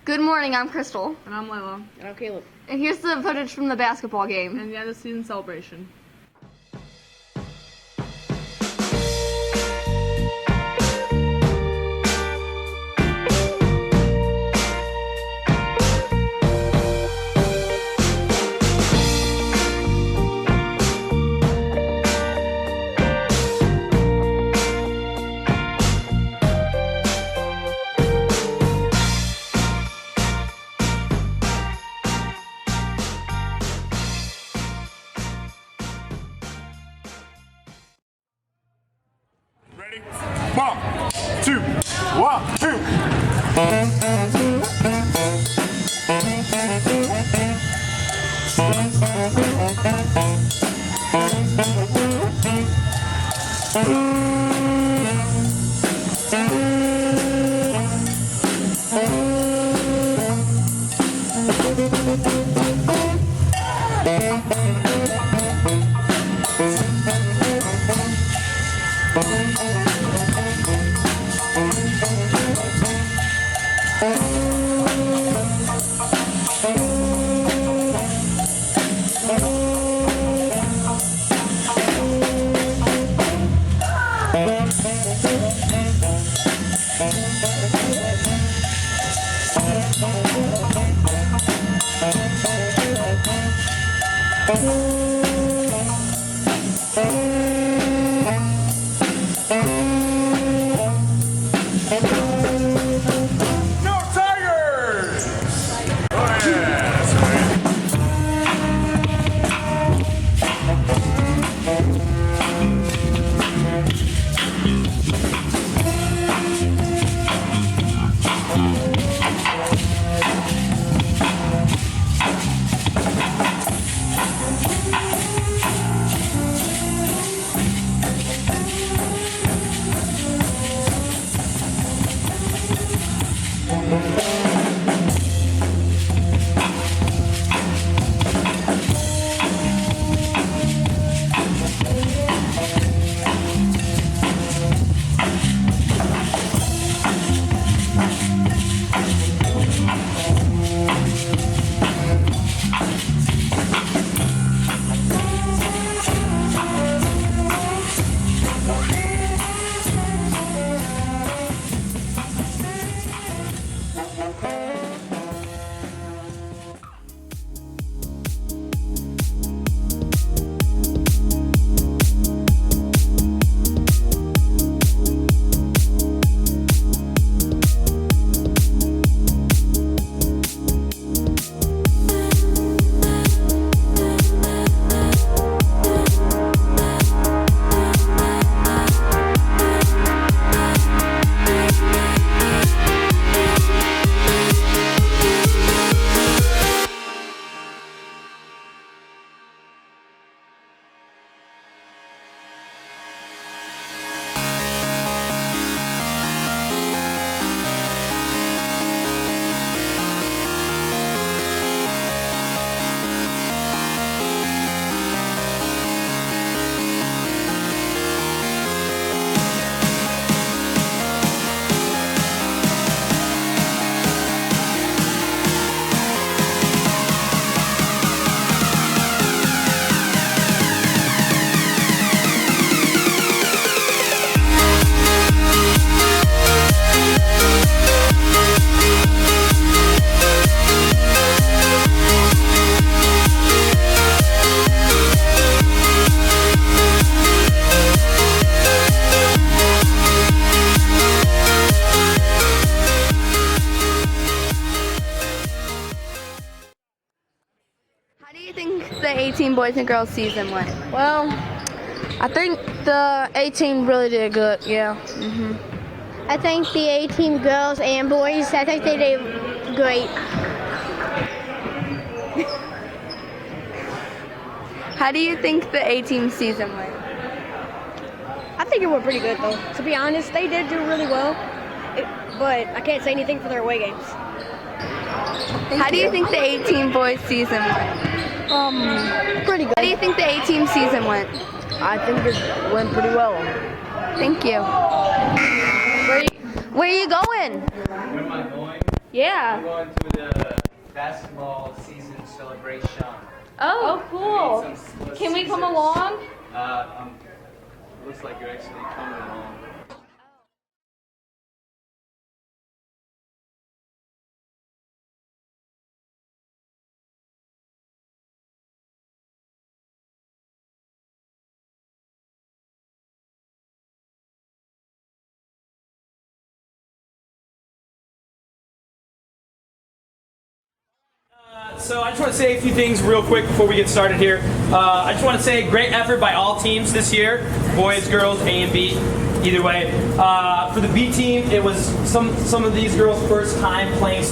Good morning, I'm Crystal. And I'm Layla. And I'm Caleb. And here's the footage from the basketball game. And the end of season celebration. Ready? 1, 2, 1, No Tigers! Oh yeah, that's right. How do you think the 18 boys and girls season went? Well, I think the 18 really did good, yeah. I think the 18 girls and boys, I think they did great. How do you think the 18 season went? I think it went pretty good, though. To be honest, they did do really well, but I can't say anything for their away games. How do you think the 18 boys season went? Pretty good. How do you think the 18 season went? I think it went pretty well. Thank you. Where are you going? Where am I going? Yeah. I'm going to the basketball season celebration. Oh, cool. Can we come along? Looks like you're actually coming along. So I just want to say a few things real quick before we get started here. I just want to say great effort by all teams this year, boys, girls, A and B, either way. For the B team, it was some of these girls' first time playing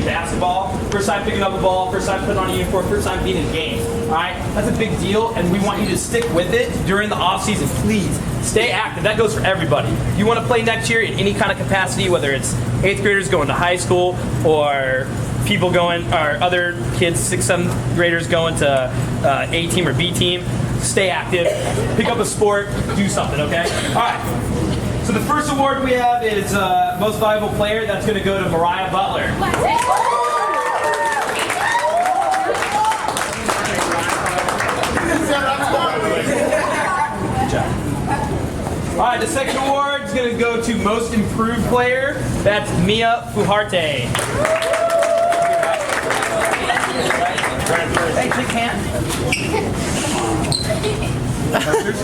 basketball, first time picking up a ball, first time putting on a uniform, first time being in a game. All right, that's a big deal, and we want you to stick with it during the off season. Please stay active. That goes for everybody. You want to play next year in any kind of capacity, whether it's 8th graders going to high school or people going, or other kids, 6th, 7th graders going to A team or B team. Stay active, pick up a sport, do something, okay? All right. So the first award we have is Most Valuable Player. That's going to go to Mariah Butler. Good job. All right, the second award is going to go to Most Improved Player. That's Mia Fuharte. Hey, shake hands.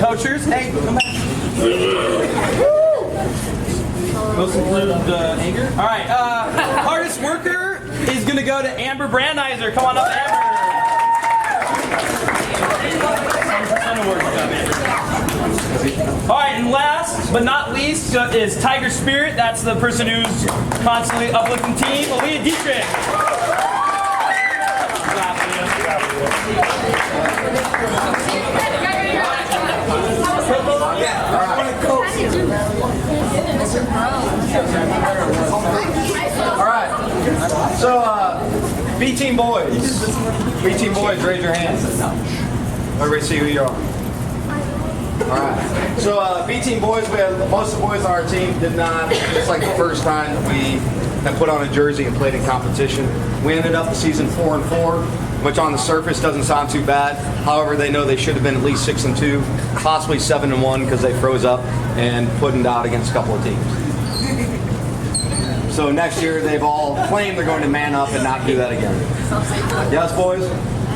Coachers, hey, come back. Most improved anchor. All right, hardest worker is gonna go to Amber Brandizer. Come on up, Amber. All right, and last but not least is Tiger Spirit. That's the person who's constantly uplifting team, Aaliyah Dietrich. Alright, so B team boys. B team boys, raise your hands. Everybody see who you are. Alright, so B team boys, we have most of the boys on our team did not, it's like the first time that we have put on a jersey and played in competition. We ended up the season 4-4, which on the surface doesn't sound too bad. However, they know they should have been at least 6-2, possibly 7-1 because they froze up and put it out against a couple of teams. So next year they've all claimed they're going to man up and not do that again. Yes, boys?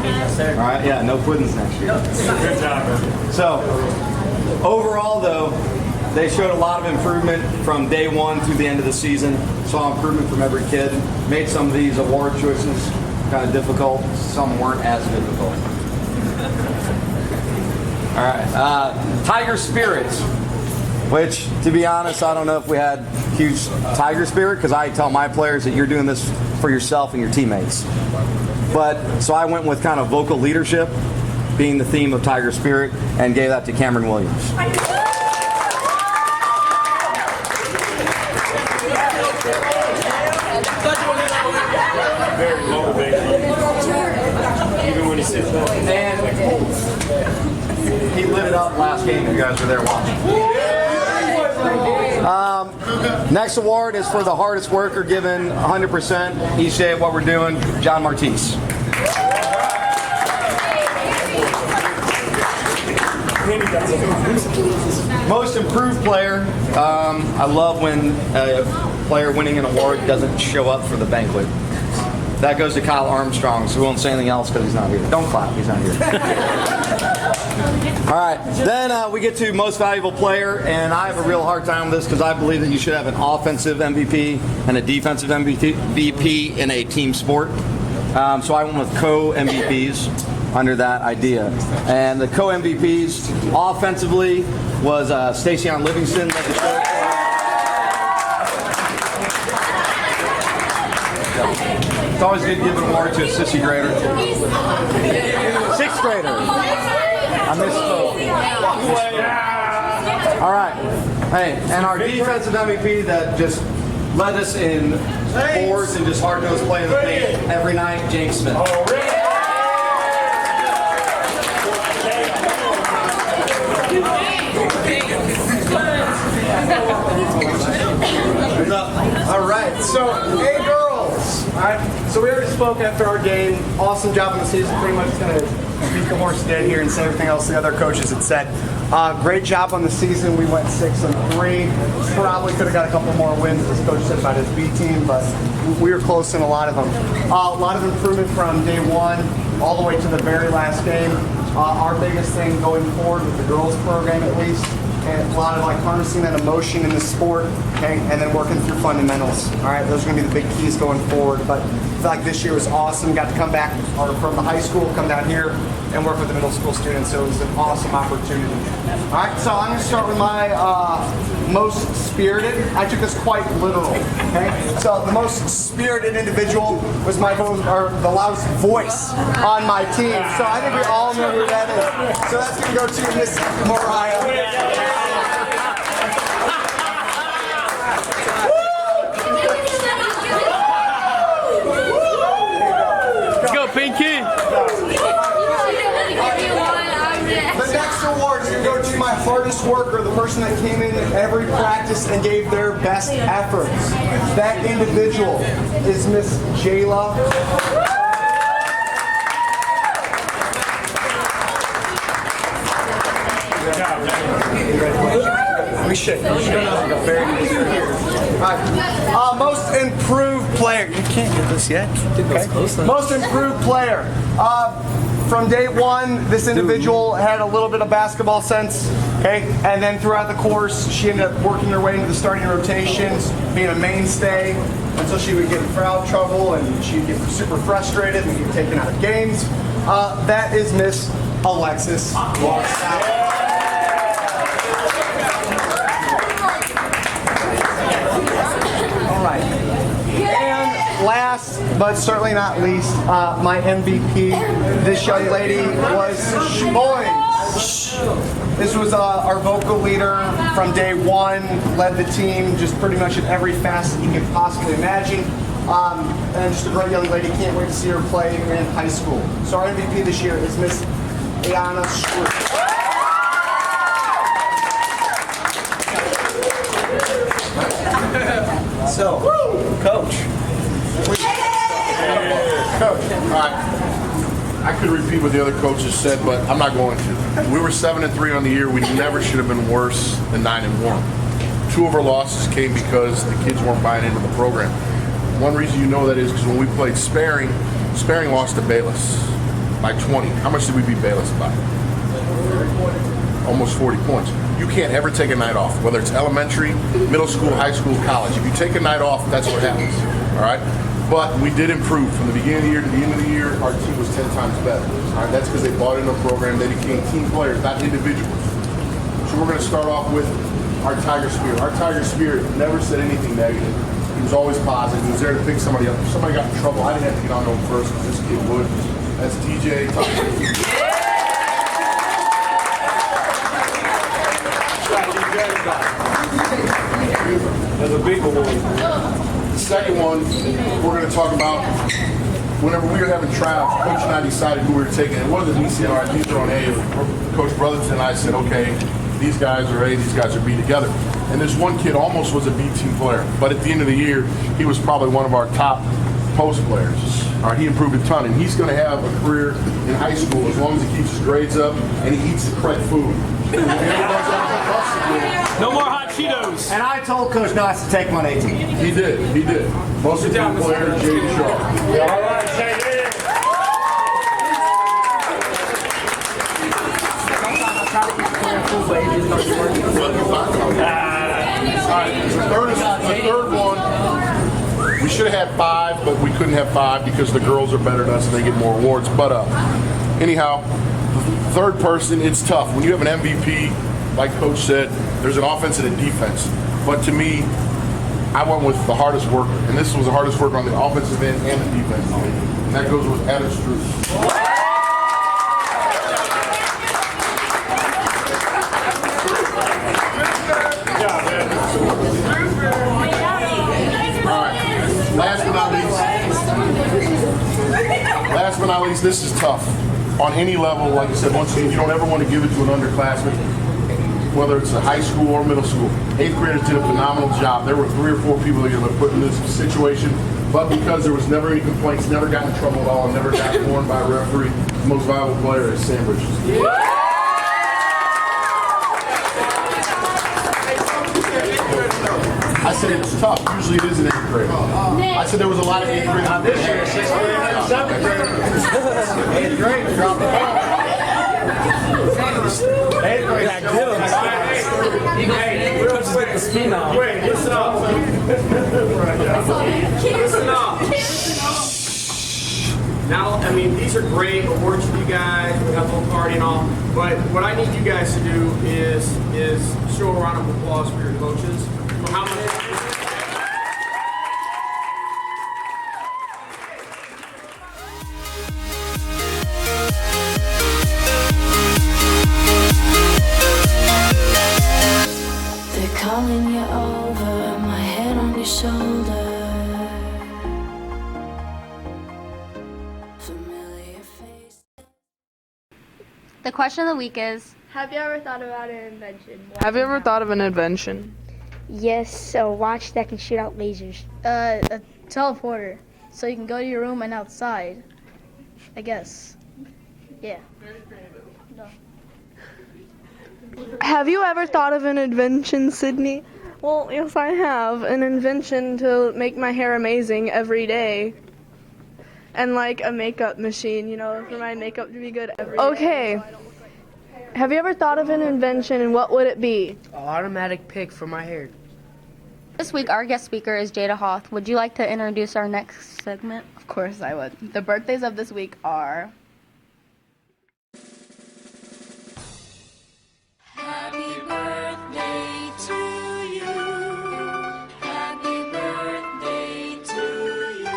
Yes, sir. All right, yeah, no puddings next year. Good job. So overall, though, they showed a lot of improvement from day one through the end of the season. Saw improvement from every kid. Made some of these award choices kind of difficult. Some weren't as difficult. All right, Tiger Spirits, which, to be honest, I don't know if we had huge Tiger Spirit because I tell my players that you're doing this for yourself and your teammates. But so I went with kind of vocal leadership being the theme of Tiger Spirit and gave that to Cameron Williams. Very motivating. Even when he sits down. And he lit it up last game if you guys were there watching. Next award is for the hardest worker, given 100% each day of what we're doing, John Martise. Most improved player. I love when a player winning an award doesn't show up for the banquet. That goes to Kyle Armstrong, so we won't say anything else because he's not here. Don't clap, he's not here. All right, then we get to most valuable player, and I have a real hard time with this because I believe that you should have an offensive MVP and a defensive MVP in a team sport. So I went with co-MVPs under that idea. And the co-MVPs offensively was Stacyon Livingston. It's always good to give an award to a sissy grader. 6th grader. I misspoke. All right. Hey, and our defensive MVP that just led us in boards and just hard-nosed play in the paint every night, James Smith. So we already spoke after our game. Awesome job in the season. Pretty much going to beat the horse dead here and say everything else the other coaches had said. Great job on the season. We went 6-3. Probably could have got a couple more wins, as Coach said about his B team, but we were close in a lot of them. A lot of improvement from day one all the way to the very last game. Our biggest thing going forward with the girls program, at least, and a lot of like harnessing that emotion in the sport, okay, and then working through fundamentals. All right, those are going to be the big keys going forward. But I feel like this year was awesome. Got to come back from the high school, come down here, and work with the middle school students. So it was an awesome opportunity. All right, so I'm going to start with my most spirited. I took this quite literal. Okay, so the most spirited individual was the loudest voice on my team. So I think we all know who that is. So that's going to go to Miss Mariah. Pinky! The next award is going to go to my hardest worker, the person that came in every practice and gave their best efforts. That individual is Miss Jayla. We should. Most improved player. You can't get this yet. Okay. Most improved player. From day one, this individual had a little bit of basketball sense. Okay, and then throughout the course, she ended up working her way into the starting rotations, being a mainstay until she would get in foul trouble and she'd get super frustrated and get taken out of games. That is Miss Alexis Longstaff. All right. And last, but certainly not least, my MVP, this young lady was Schmoy. This was our vocal leader from day one, led the team just pretty much in every facet you could possibly imagine. And just a great young lady, can't wait to see her play in high school. So our MVP this year is Miss Ayana Schwartz. So, Coach. Coach, all right. I could repeat what the other coaches said, but I'm not going to. We were 7-3 on the year. We never should have been worse than 9-1. 2 of our losses came because the kids weren't buying into the program. One reason you know that is because when we played Sparing lost to Bayless by 20. How much did we beat Bayless by? Almost 40 points. You can't ever take a night off, whether it's elementary, middle school, high school, college. If you take a night off, that's what happens, all right? But we did improve. From the beginning of the year to the end of the year, our team was 10 times better. All right? That's because they bought into the program. They became team players, not individuals. So we're going to start off with our Tiger Spirit. Our Tiger Spirit never said anything negative. He was always positive. He was there to pick somebody up. If somebody got in trouble, I didn't have to get on to him first because this kid would. That's DJ. That's a big award. The second one, we're going to talk about whenever we were having trials, Coach and I decided who we were taking. It wasn't me saying, all right, these are on A. Coach Brotherton and I said, okay, these guys are A, these guys are B together. And this one kid almost was a B team player, but at the end of the year, he was probably one of our top post players. All right, he improved a ton, and he's going to have a career in high school as long as he keeps his grades up and he eats the correct food. No more hot Cheetos. And I told Coach Knox to take him on 18. He did. Most of the player, Jaden Shaw. All right, say it. The third one, we should have had 5, but we couldn't have 5 because the girls are better than us and they get more awards. But anyhow, the third person, it's tough. When you have an MVP, like Coach said, there's an offense and a defense. But to me, I went with the hardest worker, and this was the hardest worker on the offensive end and the defensive end. And that goes with Adam Struth. Last but not least, this is tough. On any level, like I said, once again, you don't ever want to give it to an underclassman, whether it's a high school or middle school. 8th graders did a phenomenal job. There were 3 or 4 people that were put in this situation. but because there was never any complaints, never got in trouble at all, and never got warned by a referee, the most valuable player is Sam Bridges. I said it's tough. Usually it is in 8th grade. I said there was a lot of 8th grade. Not this year, 6th grade and 7th grade. 8th grade, drop the ball. 8th grade, I get him. Coaches get the spin off. Wait, listen up. Listen up. Now, I mean, these are great awards for you guys. We have a little party and all. But what I need you guys to do is show a round of applause for your coaches. For how much. They're calling you over, my head on your shoulder. Familiar face. The question of the week is, Have you ever thought about an invention? Have you ever thought of an invention? Yes, a watch that can shoot out lasers. A teleporter, so you can go to your room and outside. I guess. Yeah. Have you ever thought of an invention, Sydney? Well, yes, I have. An invention to make my hair amazing every day. And like a makeup machine, you know, for my makeup to be good every day. Okay. Have you ever thought of an invention and what would it be? An automatic pick for my hair. this week our guest speaker is Jada Hoth. Would you like to introduce our next segment? Of course I would. The birthdays of this week are... Happy birthday to you. Happy birthday to you.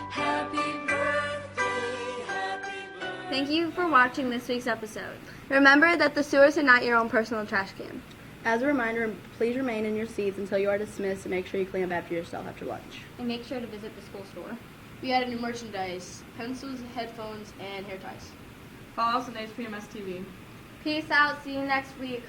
Happy birthday, happy birthday. Thank you for watching this week's episode. Remember that the sewers are not your own personal trash can. As a reminder, please remain in your seats until you are dismissed, and make sure you clean up after yourself after lunch. And make sure to visit the school store. We added new merchandise, pencils, headphones, and hair ties. Follow us on Hpms Tv. Peace out. See you next week.